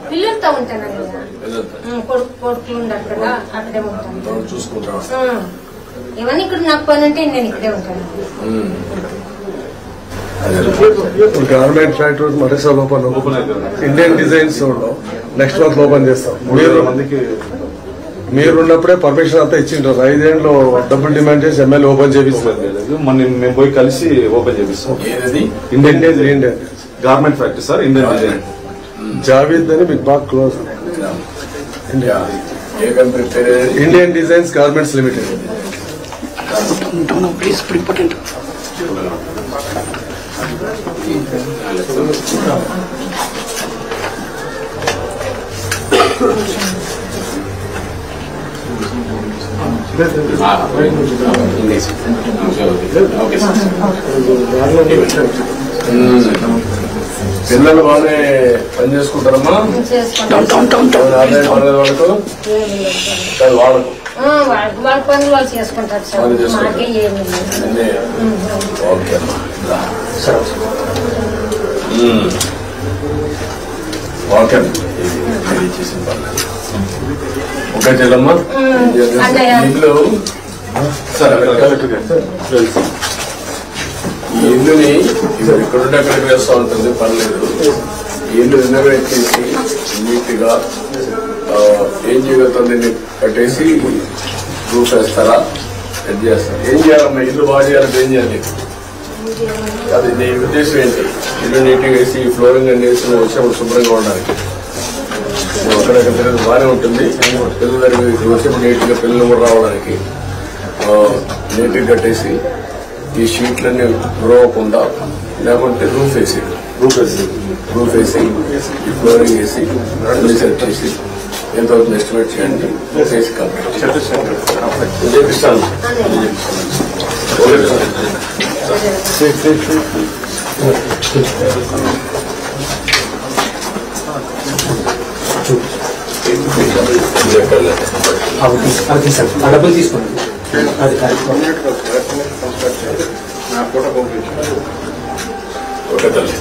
పిల్లలతో ఉంటానండి. కొడుకులు ఉండరు కదా, అక్కడే ఉంటాను. ఇవన్నీ ఇక్కడ నాకు పని అంటే నేను ఇక్కడే ఉంటాను. గార్మెంట్ ఫ్యాక్టరీ మరోసారి open Indian designs next month open చేస్తాం. మీరున్నప్పుడే పర్మిషన్ అంతా ఇచ్చింటారు. 5 ఏళ్ళు డబ్బులు డిమాండ్ చేసి ఎమ్మెల్యే ఓపెన్ చేపిస్తారు. మేము పోయి కలిసి ఓపెన్ చేపిస్తాం. Indian garment factory sir, Indian design. Javed అని మీకు బాగా క్లోజ్. Indian designs garments limited. పిల్లలు బాగానే పని చేసుకుంటారమ్మా. వాళ్ళ పనులు వాళ్ళు చేసుకుంటారు సార్. మాకే ఏమి ఓకే ఓకే ఓకే చెల్లమ్మా. ఇల్లు ఈ ఇల్లుని ఇక్కడుంటే అక్కడికి వేస్తూ ఉంటుంది, పర్లేదు. ఈ ఇల్లు రినోవేట్ చేసి నీట్ గా ఏం చేయగలుగుతుంది కట్టేసి రూఫ్ వేస్తారా, ఎడ్ చేస్తారా? ఏం చేయాలమ్మా? ఇల్లు బాగా చేయాలంటే ఏం చేయాలి? అది నీ ఉద్దేశం ఏంటి? ఇల్లు నీట్ గా వేసి ఫ్లోరింగ్ అన్ని వేసి వచ్చేప్పుడు శుభ్రంగా ఉండడానికి. అక్కడక్కడ తిరిగి బాగానే ఉంటుంది. పిల్లల దగ్గరికి వచ్చేప్పుడు నీట్ గా పిల్లలు కూడా రావడానికి నీట్ గా కట్టేసి ఈ షీట్లన్నీ రోవకుండా, లేకుంటే రూఫ్ వేసి ఈ ఫ్లోరింగ్ వేసి అన్ని సెట్ చేసి ఎంత అవుతుంది ఎస్టిమేట్ చేయండి. చేసి చేపిస్తాను. డబ్బులు తీసుకోండి. ఓకే తల్లి.